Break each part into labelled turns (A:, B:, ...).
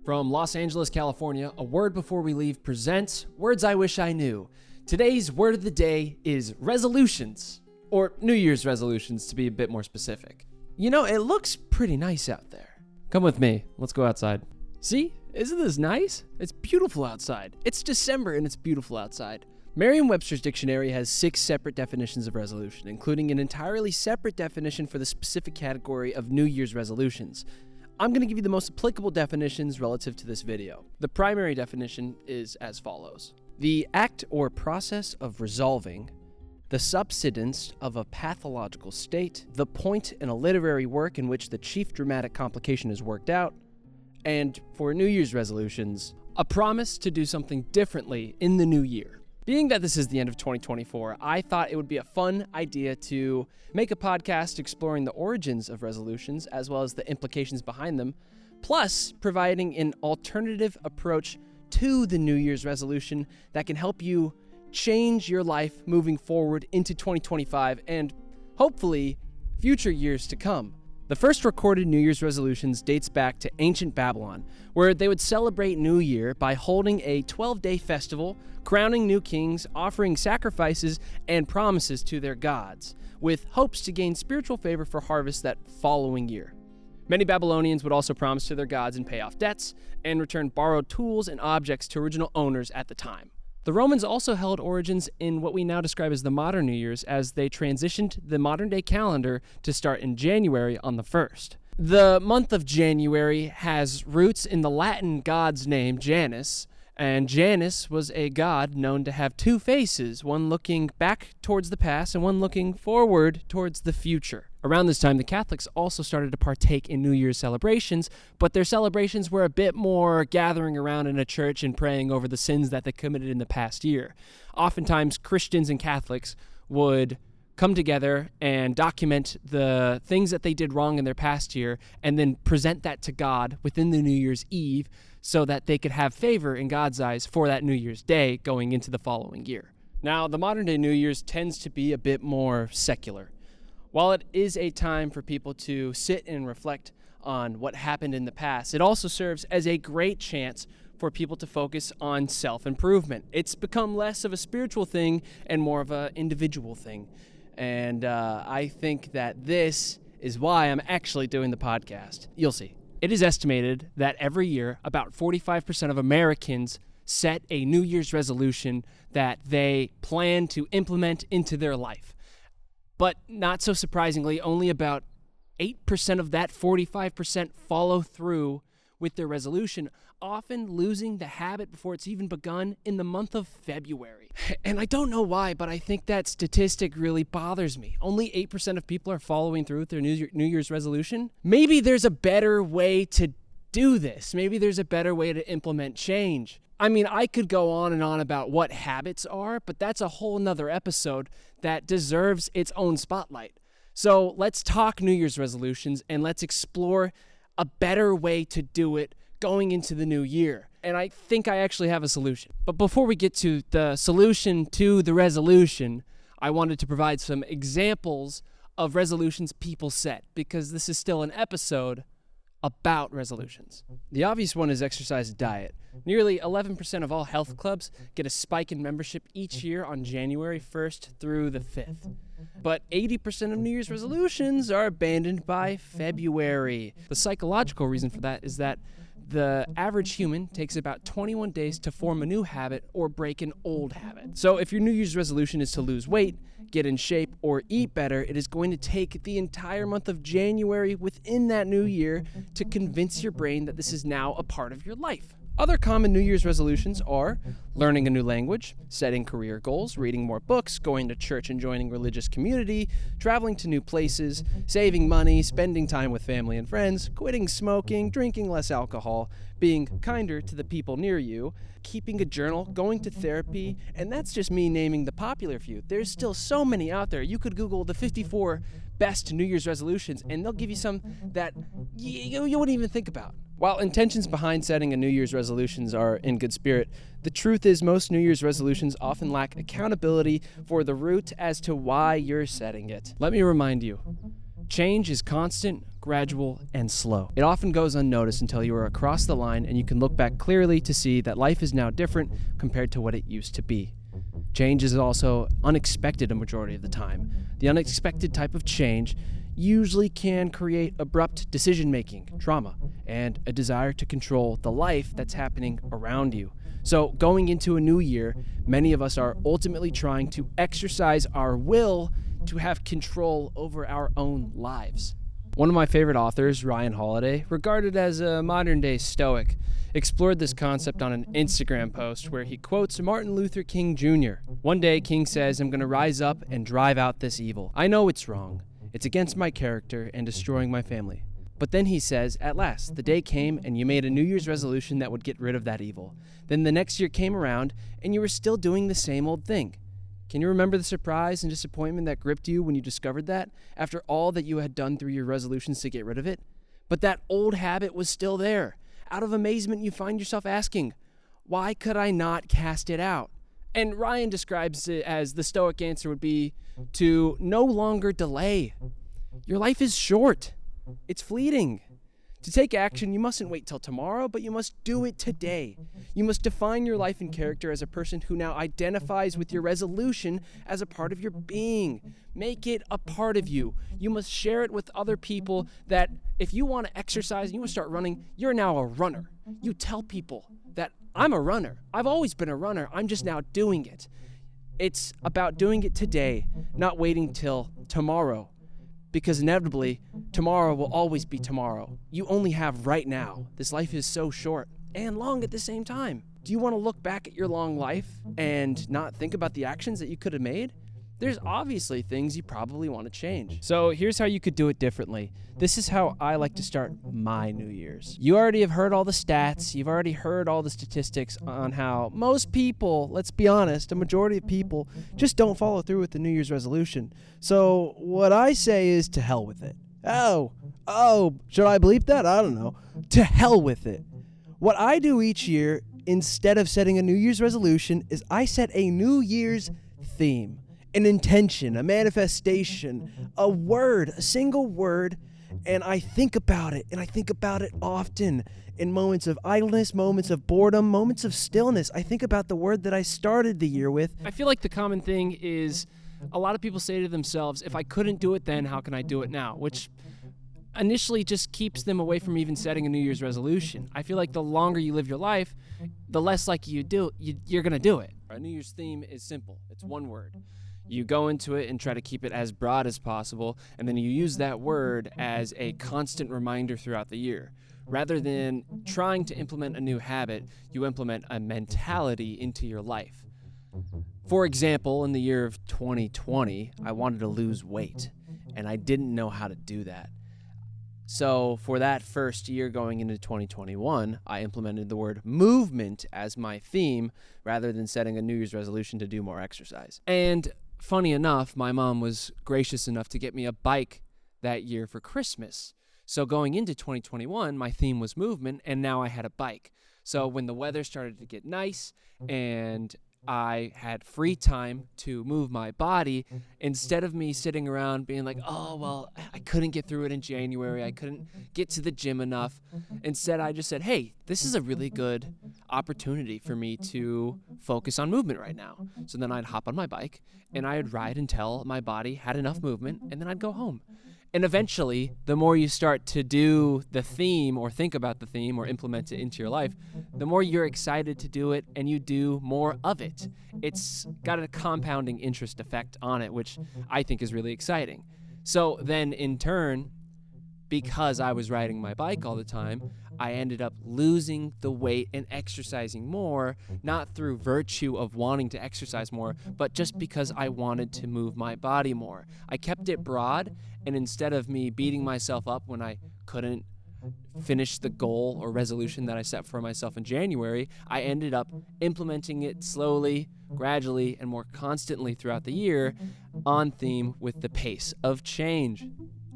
A: From Los Angeles, California, A Word Before We Leave presents Words I Wish I Knew. Today's word of the day is resolutions, or New Year's resolutions to be a bit more specific. You know, it looks pretty nice out there. Come with me, let's go outside. See, isn't this nice? It's beautiful outside. It's December and it's beautiful outside. Merriam-Webster's dictionary has 6 separate definitions of resolution, including an entirely separate definition for the specific category of New Year's resolutions. I'm going to give you the most applicable definitions relative to this video. The primary definition is as follows. The act or process of resolving, the subsidence of a pathological state, the point in a literary work in which the chief dramatic complication is worked out, and for New Year's resolutions, a promise to do something differently in the new year. Being that this is the end of 2024, I thought it would be a fun idea to make a podcast exploring the origins of resolutions as well as the implications behind them, plus providing an alternative approach to the New Year's resolution that can help you change your life moving forward into 2025 and hopefully future years to come. The first recorded New Year's resolutions dates back to ancient Babylon, where they would celebrate New Year by holding a 12-day festival, crowning new kings, offering sacrifices and promises to their gods, with hopes to gain spiritual favor for harvest that following year. Many Babylonians would also promise to their gods and pay off debts, and return borrowed tools and objects to original owners at the time. The Romans also held origins in what we now describe as the modern New Year's, as they transitioned the modern-day calendar to start in January on the 1st. The month of January has roots in the Latin god's name, Janus, and Janus was a god known to have 2 faces, one looking back towards the past and one looking forward towards the future. Around this time, the Catholics also started to partake in New Year's celebrations, but their celebrations were a bit more gathering around in a church and praying over the sins that they committed in the past year. Oftentimes, Christians and Catholics would come together and document the things that they did wrong in their past year and then present that to God within the New Year's Eve so that they could have favor in God's eyes for that New Year's Day going into the following year. Now, the modern day New Year's tends to be a bit more secular. While it is a time for people to sit and reflect on what happened in the past, it also serves as a great chance for people to focus on self-improvement. It's become less of a spiritual thing and more of an individual thing. And I think that this is why I'm actually doing the podcast. You'll see. It is estimated that every year, about 45% of Americans set a New Year's resolution that they plan to implement into their life. But not so surprisingly, only about 8% of that 45% follow through with their resolution, often losing the habit before it's even begun in the month of February. And I don't know why, but I think that statistic really bothers me. Only 8% of people are following through with their New Year's resolution. Maybe there's a better way to do this. Maybe there's a better way to implement change. I mean, I could go on and on about what habits are, but that's a whole nother episode that deserves its own spotlight. So let's talk New Year's resolutions and let's explore a better way to do it going into the new year. And I think I actually have a solution. But before we get to the solution to the resolution, I wanted to provide some examples of resolutions people set, because this is still an episode about resolutions. The obvious one is exercise and diet. Nearly 11% of all health clubs get a spike in membership each year on January 1st through the 5th. But 80% of New Year's resolutions are abandoned by February. The psychological reason for that is that the average human takes about 21 days to form a new habit or break an old habit. So if your New Year's resolution is to lose weight, get in shape, or eat better, it is going to take the entire month of January within that new year to convince your brain that this is now a part of your life. Other common New Year's resolutions are learning a new language, setting career goals, reading more books, going to church and joining religious community, traveling to new places, saving money, spending time with family and friends, quitting smoking, drinking less alcohol, being kinder to the people near you, keeping a journal, going to therapy, and that's just me naming the popular few. There's still so many out there. You could Google the 54 best New Year's resolutions, and they'll give you some that you wouldn't even think about. While intentions behind setting a New Year's resolutions are in good spirit, the truth is most New Year's resolutions often lack accountability for the root as to why you're setting it. Let me remind you, change is constant, gradual, and slow. It often goes unnoticed until you are across the line and you can look back clearly to see that life is now different compared to what it used to be. Change is also unexpected a majority of the time. The unexpected type of change usually can create abrupt decision-making, trauma, and a desire to control the life that's happening around you. So going into a new year, many of us are ultimately trying to exercise our will to have control over our own lives. One of my favorite authors, Ryan Holiday, regarded as a modern-day Stoic, explored this concept on an Instagram post where he quotes Martin Luther King Jr. One day, King says, "I'm going to rise up and drive out this evil. I know it's wrong. It's against my character and destroying my family." But then he says, "At last, the day came and you made a New Year's resolution that would get rid of that evil. Then the next year came around and you were still doing the same old thing. Can you remember the surprise and disappointment that gripped you when you discovered that, after all that you had done through your resolutions to get rid of it? But that old habit was still there. Out of amazement, you find yourself asking, why could I not cast it out?" And Ryan describes it as the Stoic answer would be to no longer delay. Your life is short. It's fleeting. To take action, you mustn't wait till tomorrow, but you must do it today. You must define your life and character as a person who now identifies with your resolution as a part of your being. Make it a part of you. You must share it with other people that if you want to exercise and you want to start running, you're now a runner. You tell people that I'm a runner. I've always been a runner. I'm just now doing it. It's about doing it today, not waiting till tomorrow. Because inevitably, tomorrow will always be tomorrow. You only have right now. This life is so short and long at the same time. Do you want to look back at your long life and not think about the actions that you could have made? There's obviously things you probably want to change. So here's how you could do it differently. This is how I like to start my New Year's. You already have heard all the stats. You've already heard all the statistics on how most people, let's be honest, a majority of people just don't follow through with the New Year's resolution. So what I say is to hell with it. Oh, should I bleep that? I don't know. To hell with it. What I do each year, instead of setting a New Year's resolution, is I set a New Year's theme. An intention, a manifestation, a word, a single word, and I think about it, and I think about it often in moments of idleness, moments of boredom, moments of stillness. I think about the word that I started the year with. I feel like the common thing is a lot of people say to themselves, if I couldn't do it then, how can I do it now? Which initially just keeps them away from even setting a New Year's resolution. I feel like the longer you live your life, the less likely you're going to do it. Our New Year's theme is simple. It's one word. You go into it and try to keep it as broad as possible, and then you use that word as a constant reminder throughout the year. Rather than trying to implement a new habit, you implement a mentality into your life. For example, in the year of 2020, I wanted to lose weight, and I didn't know how to do that. So for that first year going into 2021, I implemented the word movement as my theme rather than setting a New Year's resolution to do more exercise. And funny enough, my mom was gracious enough to get me a bike that year for Christmas. So going into 2021, my theme was movement, and now I had a bike. So when the weather started to get nice and I had free time to move my body, instead of me sitting around being like, oh, well, I couldn't get through it in January, I couldn't get to the gym enough. Instead, I just said, hey, this is a really good opportunity for me to focus on movement right now. So then I'd hop on my bike and I'd ride until my body had enough movement, and then I'd go home. And eventually, the more you start to do the theme or think about the theme or implement it into your life, the more you're excited to do it and you do more of it. It's got a compounding interest effect on it, which I think is really exciting. So then in turn, because I was riding my bike all the time, I ended up losing the weight and exercising more, not through virtue of wanting to exercise more, but just because I wanted to move my body more. I kept it broad, and instead of me beating myself up when I couldn't finish the goal or resolution that I set for myself in January, I ended up implementing it slowly, gradually, and more constantly throughout the year on theme with the pace of change.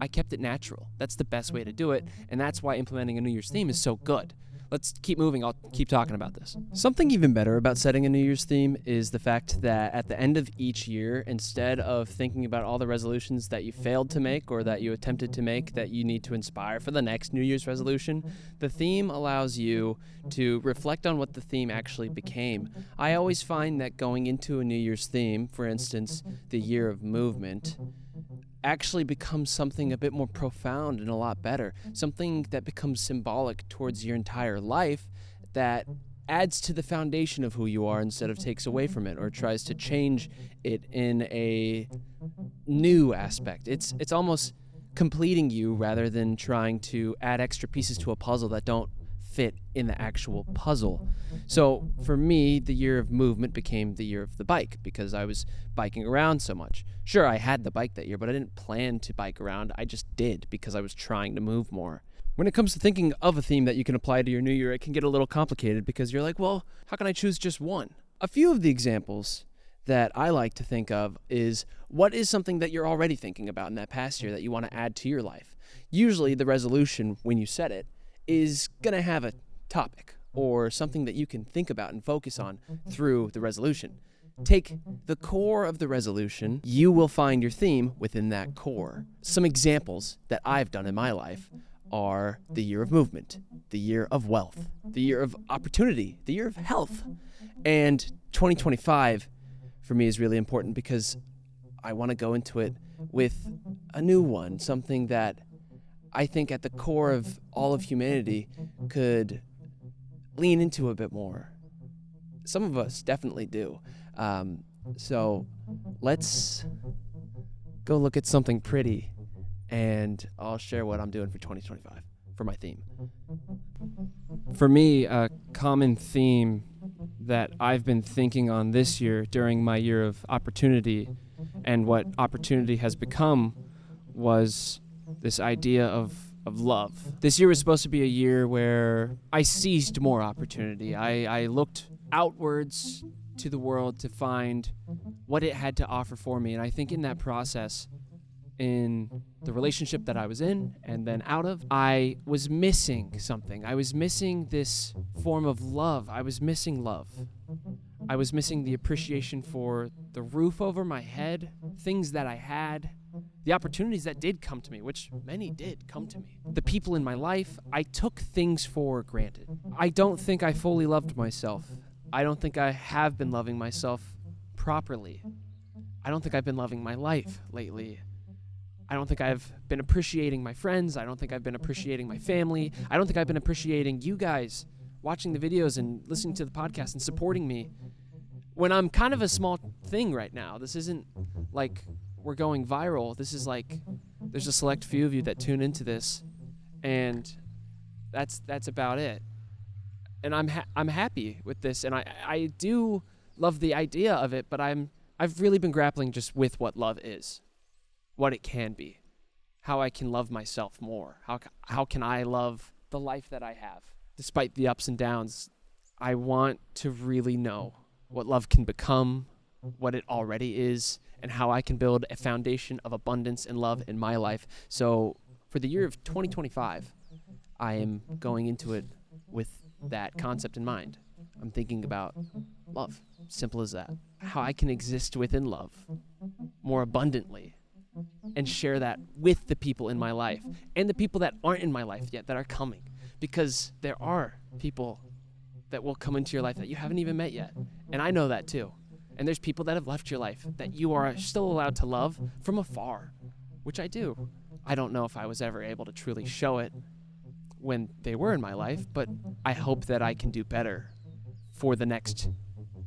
A: I kept it natural. That's the best way to do it, and that's why implementing a New Year's theme is so good. let's keep moving. I'll keep talking about this. Something even better about setting a New Year's theme is the fact that at the end of each year, instead of thinking about all the resolutions that you failed to make or that you attempted to make that you need to inspire for the next New Year's resolution, the theme allows you to reflect on what the theme actually became. I always find that going into a New Year's theme, for instance, the year of movement, actually becomes something a bit more profound and a lot better, something that becomes symbolic towards your entire life that adds to the foundation of who you are instead of takes away from it or tries to change it in a new aspect. It's almost completing you rather than trying to add extra pieces to a puzzle that don't fit in the actual puzzle. So for me, the year of movement became the year of the bike because I was biking around so much. Sure, I had the bike that year, but I didn't plan to bike around. I just did because I was trying to move more. When it comes to thinking of a theme that you can apply to your new year, it can get a little complicated because you're like, well, how can I choose just one? A few of the examples that I like to think of is what is something that you're already thinking about in that past year that you want to add to your life. Usually the resolution, when you set it, is going to have a topic or something that you can think about and focus on through the resolution. Take the core of the resolution, you will find your theme within that core. Some examples that I've done in my life are the year of movement, the year of wealth, the year of opportunity, the year of health. And 2025 for me is really important because I want to go into it with a new one, something that I think at the core of all of humanity could lean into a bit more. Some of us definitely do. So let's go look at something pretty and I'll share what I'm doing for 2025 for my theme. For me, a common theme that I've been thinking on this year during my year of opportunity and what opportunity has become was this idea of love. This year was supposed to be a year where I seized more opportunity. I looked outwards to the world to find what it had to offer for me. And I think in that process, in the relationship that I was in and then out of, I was missing something. I was missing this form of love. I was missing love. I was missing the appreciation for the roof over my head, things that I had, the opportunities that did come to me, which many did come to me. The people in my life, I took things for granted. I don't think I fully loved myself. I don't think I have been loving myself properly. I don't think I've been loving my life lately. I don't think I've been appreciating my friends. I don't think I've been appreciating my family. I don't think I've been appreciating you guys watching the videos and listening to the podcast and supporting me when I'm kind of a small thing right now. This isn't like we're going viral. This is like there's a select few of you that tune into this, and that's about it. And I'm happy with this, and I do love the idea of it, but I've really been grappling just with what love is, what it can be, how I can love myself more, how can I love the life that I have. Despite the ups and downs, I want to really know what love can become, what it already is, and how I can build a foundation of abundance and love in my life. So for the year of 2025, I am going into it with that concept in mind. I'm thinking about love, simple as that. How I can exist within love more abundantly and share that with the people in my life and the people that aren't in my life yet that are coming. Because there are people that will come into your life that you haven't even met yet. And I know that too. And there's people that have left your life that you are still allowed to love from afar, which I do. I don't know if I was ever able to truly show it when they were in my life, but I hope that I can do better for the next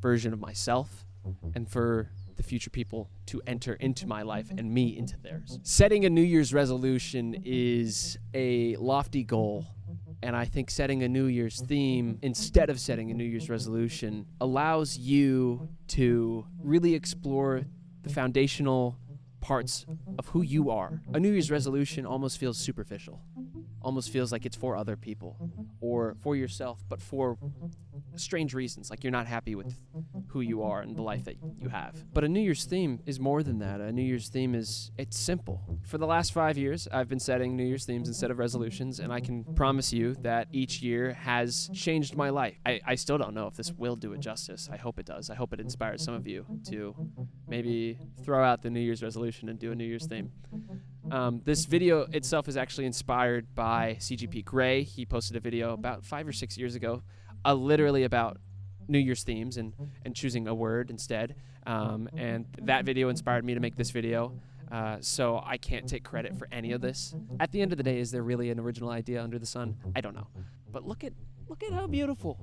A: version of myself and for the future people to enter into my life and me into theirs. Setting a New Year's resolution is a lofty goal. And I think setting a New Year's theme instead of setting a New Year's resolution allows you to really explore the foundational parts of who you are. A New Year's resolution almost feels superficial, almost feels like it's for other people or for yourself, but for strange reasons, like you're not happy with who you are and the life that you have. But a New Year's theme is more than that. A New Year's theme it's simple. For the last 5 years, I've been setting New Year's themes instead of resolutions, and I can promise you that each year has changed my life. I still don't know if this will do it justice. I hope it does. I hope it inspires some of you to maybe throw out the New Year's resolution and do a New Year's theme. This video itself is actually inspired by CGP Grey. He posted a video about 5 or 6 years ago, literally about New Year's themes and choosing a word instead. And that video inspired me to make this video. So I can't take credit for any of this. At the end of the day, is there really an original idea under the sun? I don't know. But look at how beautiful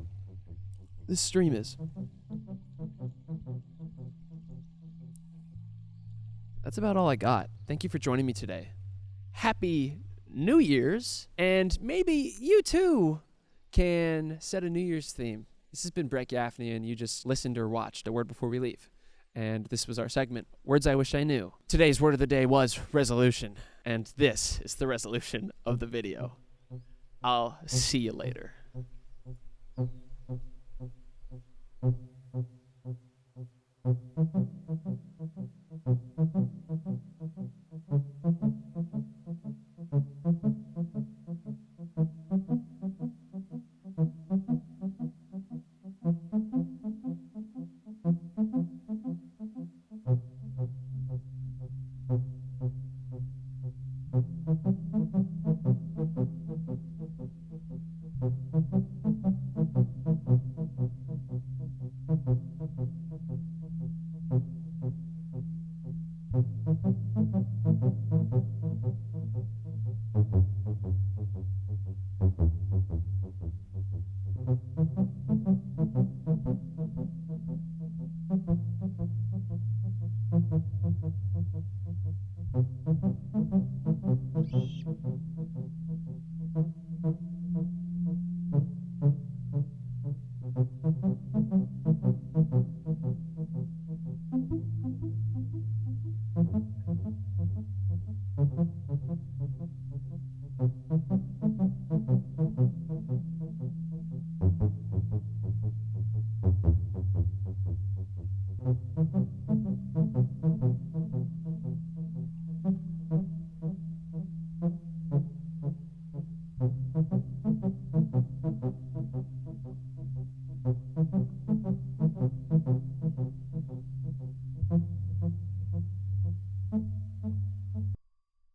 A: this stream is. That's about all I got. Thank you for joining me today. Happy New Year's, and maybe you too can set a New Year's theme. This has been Brett Gaffney, and you just listened or watched A Word Before We Leave. And this was our segment, Words I Wish I Knew. Today's word of the day was resolution, and this is the resolution of the video. I'll see you later.